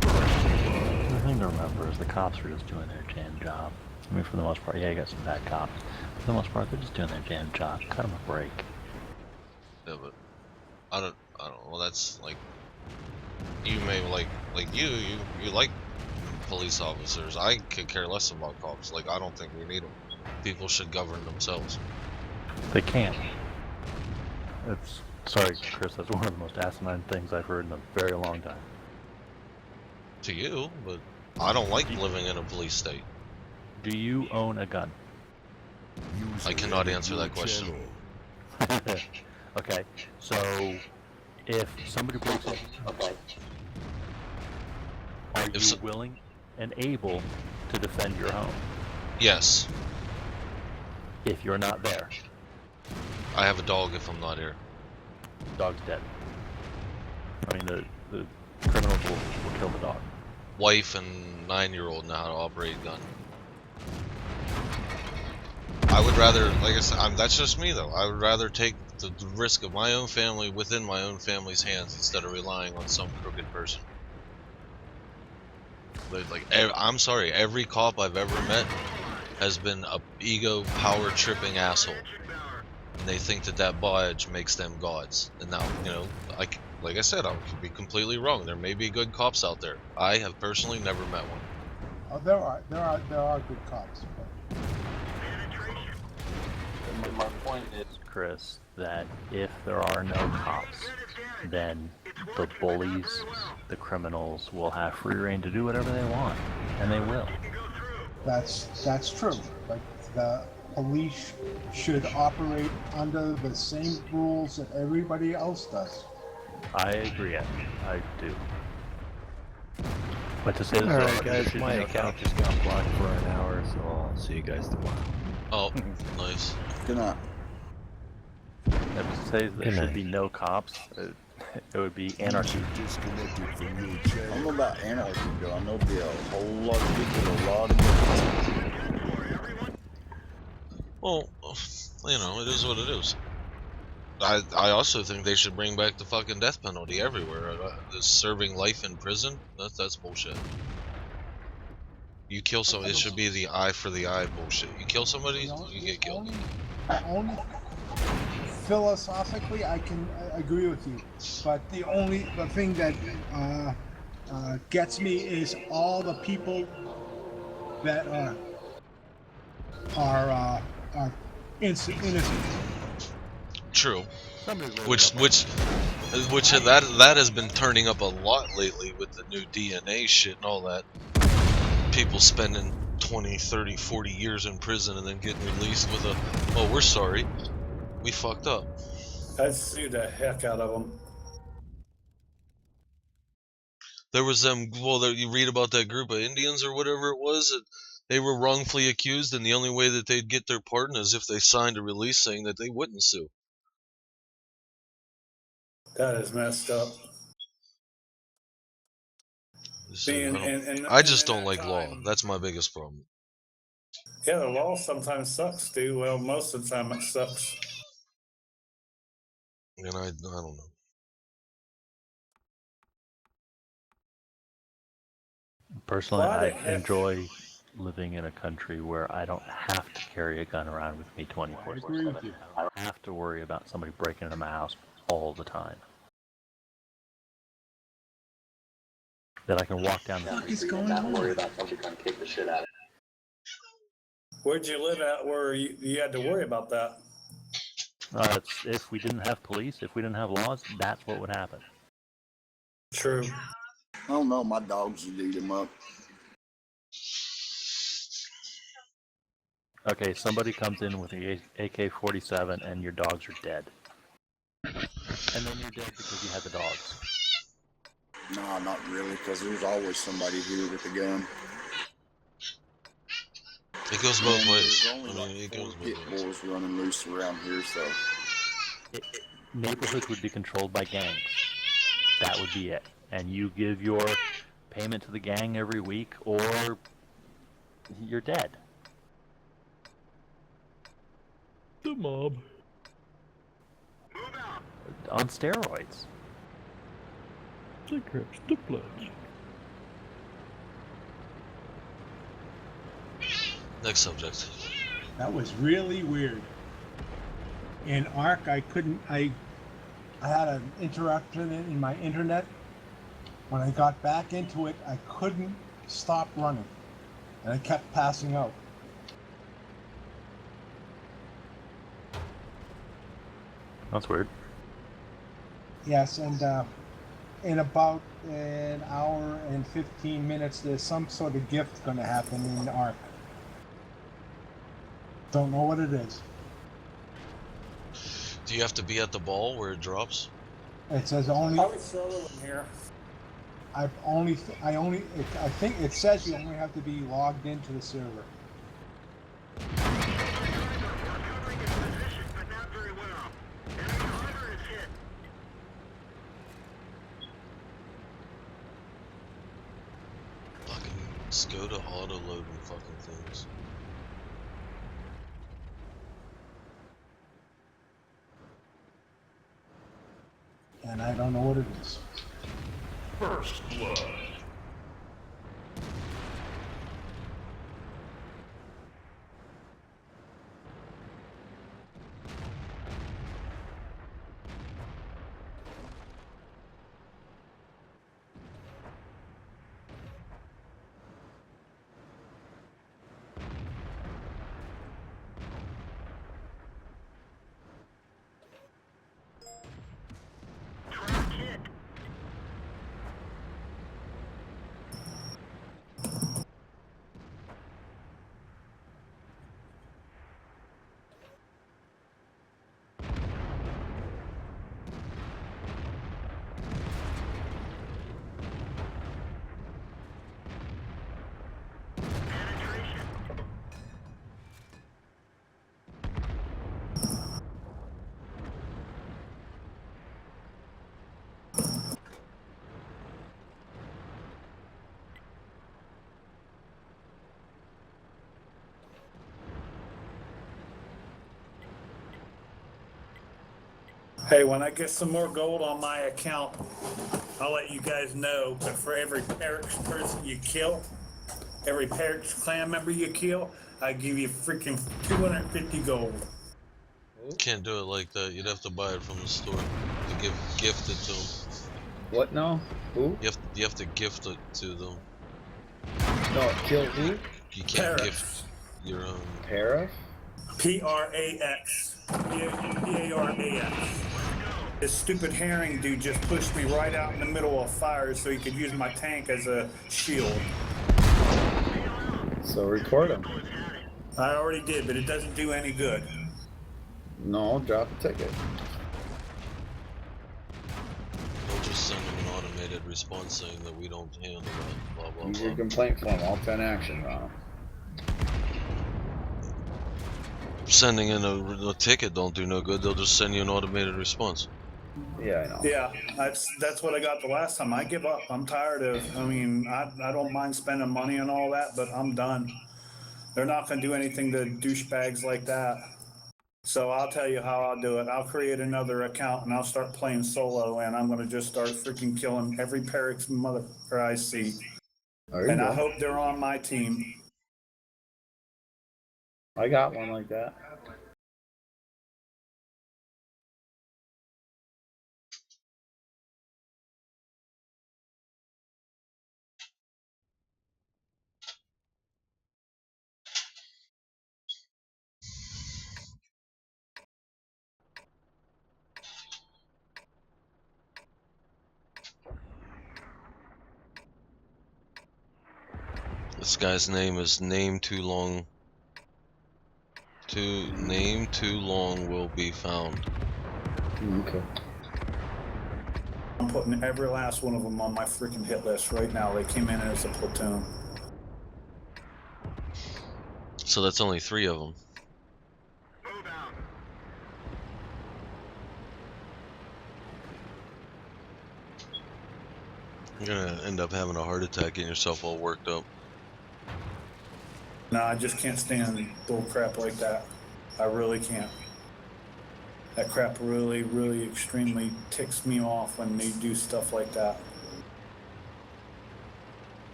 The thing to remember is the cops are just doing their damn job. I mean, for the most part, yeah, you got some bad cops. For the most part, they're just doing their damn job. Cut them a break. Yeah, but I don't. Well, that's like you may like you like police officers. I could care less about cops. Like, I don't think we need them. People should govern themselves. They can't. It's sorry, Chris. That's one of the most asinine things I've heard in a very long time. To you, but I don't like living in a police state. Do you own a gun? I cannot answer that question. Okay, so if somebody breaks in, are you willing and able to defend your home? Yes. If you're not there, I have a dog if I'm not here. dog's dead. I mean, the criminals will kill the dog. Wife and 9-year-old know how to operate a gun. I would rather, like I said, that's just me though. I would rather take the risk of my own family within my own family's hands instead of relying on some crooked person. I'm sorry, every cop I've ever met has been a ego power tripping asshole, and they think that badge makes them gods. And now, you know, like I said, I could be completely wrong. There may be good cops out there. I have personally never met one. Oh, there are good cops. But... My point is, Chris, that if there are no cops, then the bullies, the criminals, will have free reign to do whatever they want, and they will. That's true. Like, the police should operate under the same rules that everybody else does. I agree, I do. But to say that alright guys, my account just got blocked for an hour, so I'll see you guys tomorrow. Oh, nice. Good night. To say there should be no cops, it would be anarchy. I don't know about anarchy, but I know there'll be a whole lot of people, a lot of different. Well, you know, it is what it is. I also think they should bring back the fucking death penalty everywhere. Serving life in prison, that's bullshit. You kill somebody, it should be the eye for the eye bullshit. You kill somebody, you get killed. Only philosophically, I can agree with you, but the thing that gets me is all the people that are innocent. True. Which that has been turning up a lot lately with the new DNA shit and all that. People spending 20, 30, 40 years in prison and then getting released with a, oh, we're sorry, we fucked up. I'd sue the heck out of them. There was you read about that group of Indians or whatever it was, that they were wrongfully accused, and the only way that they'd get their pardon is if they signed a release saying that they wouldn't sue. That is messed up. So, And I just don't like law. That's my biggest problem. Yeah, the law sometimes sucks, too. Well, most of the time it sucks. And I don't know. Personally, I enjoy living in a country where I don't have to carry a gun around with me 24/7. I don't have to worry about somebody breaking into my house all the time. That I can walk down the street and not worry about somebody trying to kick the shit out of me. Where'd you live at where you had to worry about that? If we didn't have police, if we didn't have laws, that's what would happen. True. I don't know, my dogs would eat them up. Okay, somebody comes in with an AK-47 and your dogs are dead. And then you're dead because you had the dogs. No, not really, because there's always somebody here with a gun. It goes both And ways. There's only like 4 pit bulls running loose around here, so. Neighborhoods would be controlled by gangs. That would be it. And you give your payment to the gang every week, or you're dead. The mob. On steroids. The Crips, the Bloods. Next subject. That was really weird. In Ark, I had an interruption in my internet. When I got back into it, I couldn't stop running. And I kept passing out. That's weird. Yes, and in about an hour and 15 minutes, there's some sort of gift going to happen in Ark. Don't know what it is. Do you have to be at the ball where it drops? It says only. Probably solo in here. I think it says you only have to be logged into the server. Fucking just go to auto load and fucking things. And I don't know what it is. First blood. Hey, when I get some more gold on my account, I'll let you guys know. But for every Perix person you kill, every Perix clan member you kill, I give you freaking 250 gold. Can't do it like that. You'd have to buy it from the store to gift it to them. What now? Who? You have to gift it to them. No, kill who? You can't Parax. gift your own. Para? P-R-A-X. P-A-R-A-X. This stupid herring dude just pushed me right out in the middle of fire so he could use my tank as a shield. So report him. I already did, but it doesn't do any good. No, drop a ticket. They'll just send them an automated response saying that we don't handle that, blah blah Use your blah. complaint form. All 10 action, Ron. Sending in a ticket don't do no good. They'll just send you an automated response. Yeah, I know. Yeah, that's what I got the last time. I give up. I'm tired of, I don't mind spending money and all that, but I'm done. They're not going to do anything to douchebags like that. So I'll tell you how I'll do it. I'll create another account and I'll start playing solo, and I'm going to just start freaking killing every Perix motherfucker I see. And I hope they're on my team. I got one like that. This guy's name is Name Too Long. name too long will be found. Okay. I'm putting every last one of them on my freaking hit list right now. They came in as a platoon. So that's only 3 of them. You're gonna end up having a heart attack, getting yourself all worked up. No, I just can't stand bull crap like that. I really can't. That crap really, really extremely ticks me off when they do stuff like that.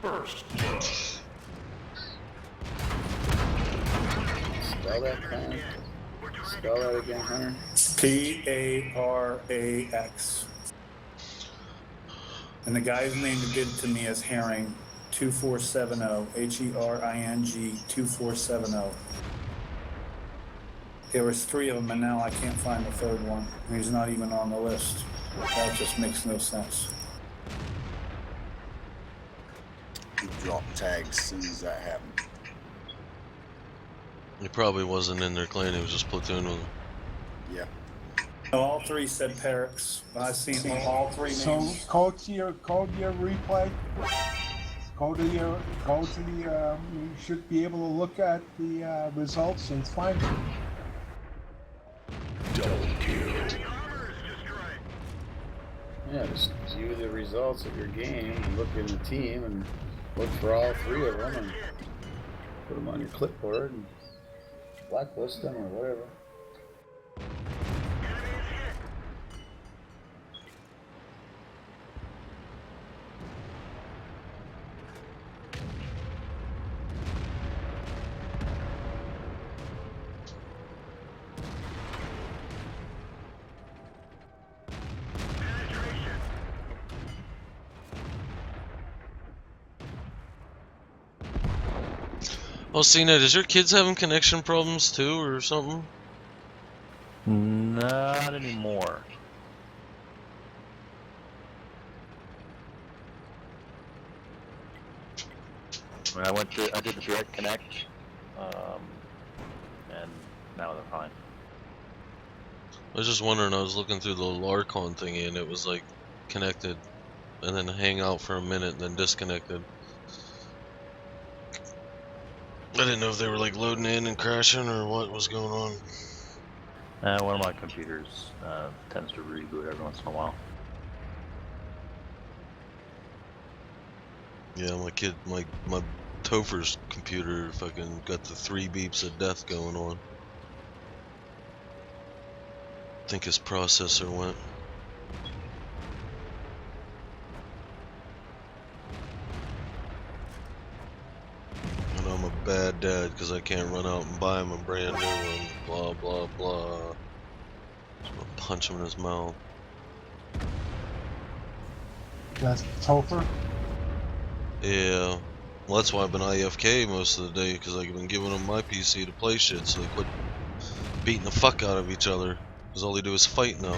First blood. Spell that kind. Spell that again, Hunter. Parax. And the guy's name that did it to me is Herring 2470. Hering 2470. There was 3 of them, and now I can't find the 3rd one. He's not even on the list. That just makes no sense. He dropped tags as soon as that happened. He probably wasn't in their clan, he was just platoon with them. Yeah. All 3 said Parax. I've seen all 3 names. So go to your replay. Go to the. You should be able to look at the results and find them. Double kill. Yeah, just view the results of your game and look in the team and look for all 3 of them and put them on your clipboard and blacklist them or whatever. Oh, Cena, does your kids having connection problems too, or something? Not anymore. When I did the direct connect, and now they're fine. I was just wondering, I was looking through the Larcon thingy and it was like connected and then hang out for a minute and then disconnected. I didn't know if they were like loading in and crashing or what was going on. One of my computers tends to reboot every once in a while. Yeah, my Topher's computer fucking got the 3 beeps of death going on. I think his processor went. And I'm a bad dad because I can't run out and buy him a brand new one. Blah blah blah. Just gonna punch him in his mouth. That's Topher. Yeah. Well, that's why I've been IFK most of the day, because I've been giving them my PC to play shit, so they quit beating the fuck out of each other. Because all they do is fight now.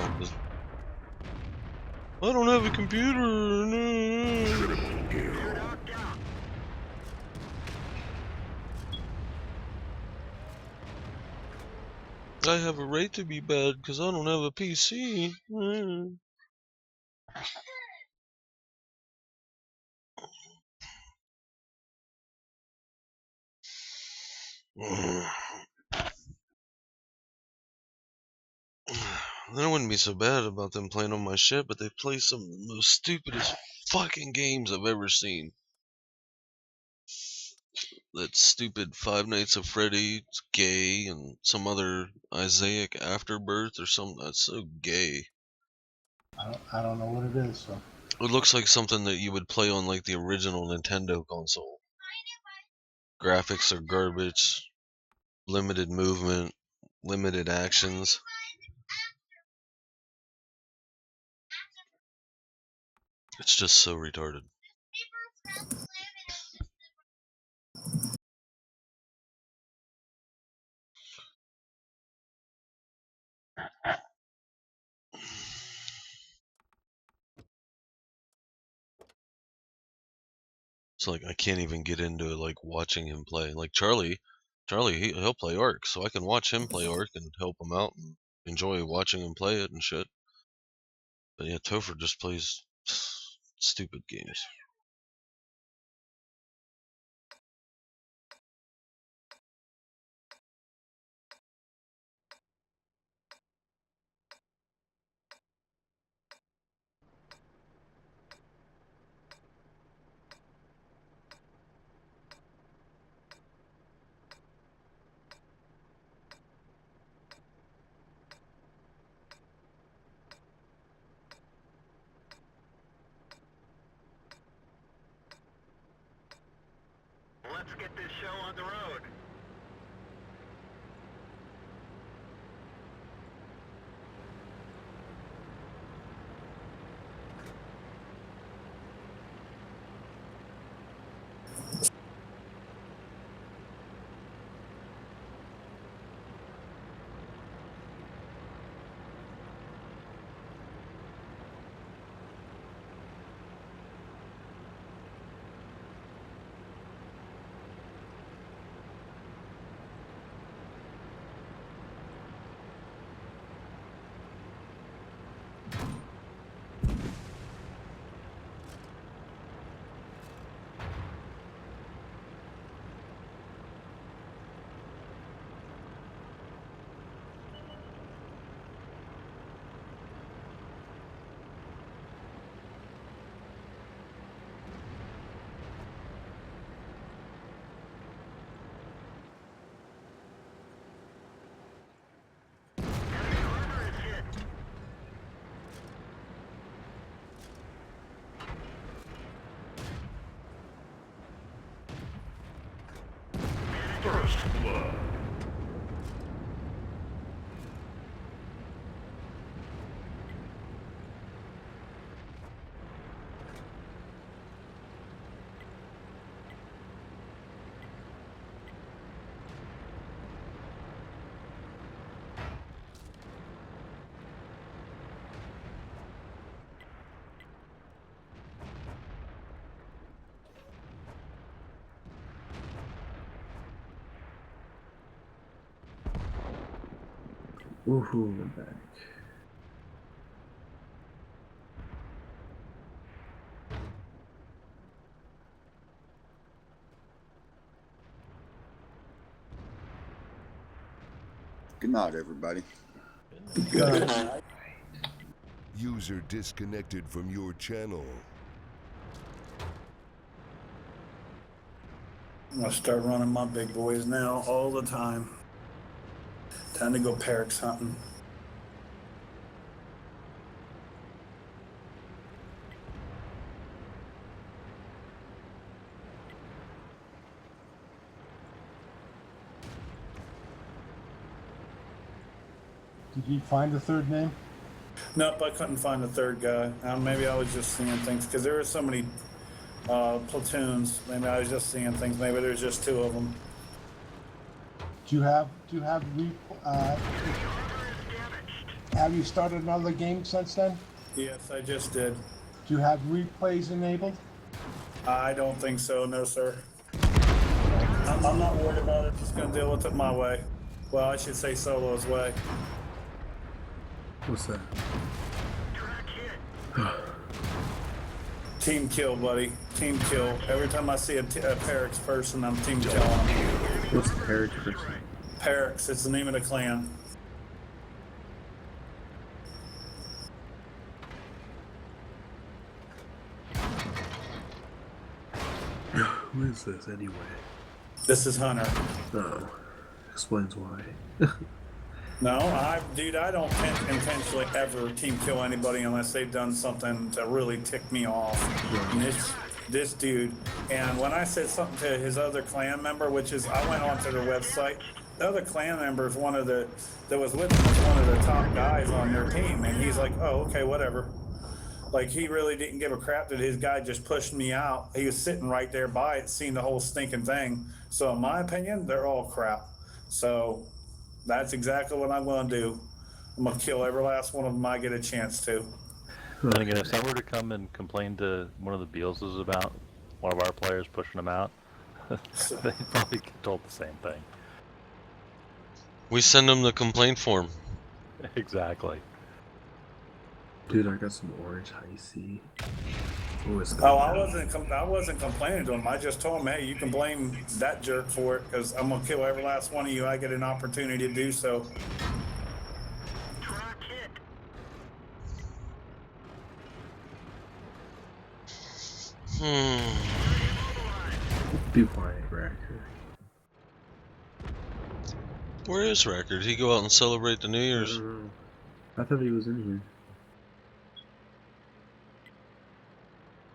I don't have a computer. No. I have a right to be bad because I don't have a PC. Then it wouldn't be so bad about them playing on my shit, but they play some of the most stupidest fucking games I've ever seen. That stupid Five Nights at Freddy's gay, and some other Isaac Afterbirth or something that's so gay. I don't know what it is. So. It looks like something that you would play on like the original Nintendo console. Graphics are garbage, limited movement, limited actions. It's just so retarded. It's like I can't even get into like watching him play. Like Charlie, he'll play Ark, so I can watch him play Ark and help him out and enjoy watching him play it and shit. But yeah, Topher just plays stupid games. Let's get this show on the road. First blood. Woohoo, I'm back. Good night, everybody. Good night. User disconnected from your channel. I'm gonna start running my big boys now all the time. Time to go Parrots hunting. Did you find the third name? Nope, I couldn't find the third guy. Maybe I was just seeing things because there were so many platoons. Maybe I was just seeing things. Maybe there's just two of them. Do you have have you started another game since then? Yes, I just did. Do you have replays enabled? I don't think so, no sir. I'm not worried about it, just gonna deal with it my way. Well, I should say Solo's way. What's that? Team kill, buddy. Team kill. Every time I see a Parrots person, I'm team killing them. What's the Parrots person? Parrots, it's the name of the clan. Who is this anyway? This is Hunter. Oh, explains why. No, dude, I don't intentionally ever team kill anybody unless they've done something to really tick me off. Right. And this dude, and when I said something to his other clan member, which is, I went onto their website, the other clan member is that was with him, was one of the top guys on their team, and he's like, oh, okay, whatever. Like, he really didn't give a crap that his guy just pushed me out. He was sitting right there by it, seeing the whole stinking thing. So in my opinion, they're all crap. So that's exactly what I'm going to do. I'm going to kill every last one of them I get a chance to. And again, if someone were to come and complain to one of the Bealses about one of our players pushing them out, they'd probably get told the same thing. We send them the complaint form. Exactly. Dude, I got some orange icy. Oh, I wasn't complaining to him. I just told him, hey, you can blame that jerk for it, because I'm gonna kill every last one of you. I get an opportunity to do so. Be quiet, Racker. Where is Racker? Did he go out and celebrate the New Year's? I thought he was in here.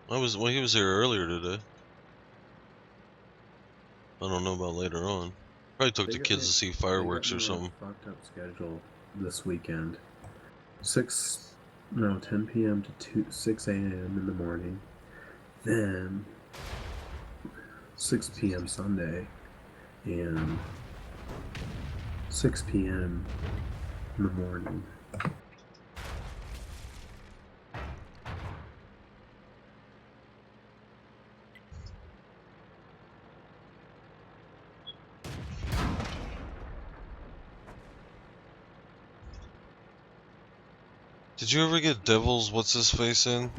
Well, he was here earlier today. I don't know about later on. Probably took the kids to see fireworks or something. Fucked up schedule this weekend. 10 p.m. to 6 a.m. in the morning. Then 6 p.m. Sunday and 6 p.m. in the morning. Did you ever get Devil's what's his face in?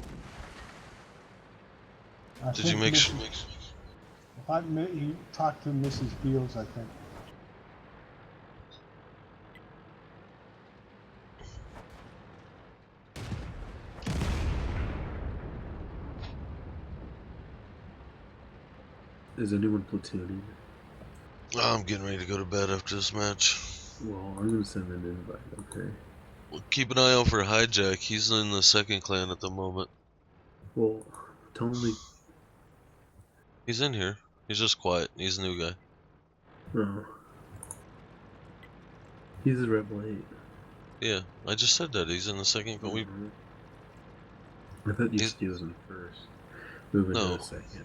Did you make sure? You talked to Mrs. Beals, I think. Is anyone platooning? I'm getting ready to go to bed after this match. Well, I'm gonna send an invite, okay? Well, keep an eye out for Hijack. He's in the second clan at the moment. Well, totally. He's in here. He's just quiet. He's a new guy. No. He's a Rebel 8. Yeah, I just said that. He's in the second clan. I thought you said he was in first. Moving to the second.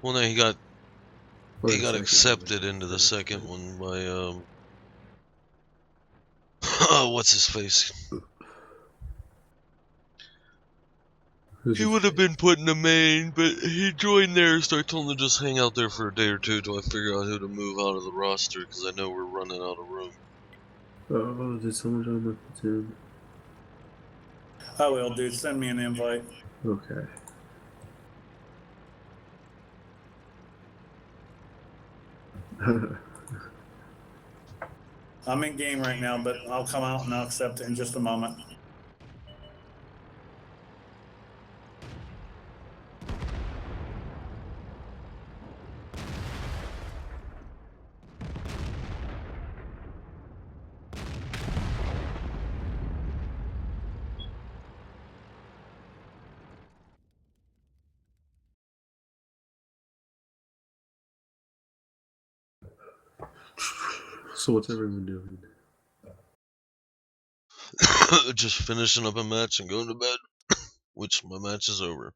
Well, no, he got second, accepted into the second one by what's his face? He would have been put in the main, but he joined there, so I told him to just hang out there for a day or two till I figure out who to move out of the roster, because I know we're running out of room. Oh, did someone join the platoon? I will, dude. Send me an invite. Okay. I'm in game right now, but I'll come out and I'll accept it in just a moment. So what's everyone doing? Just finishing up a match and going to bed, which my match is over.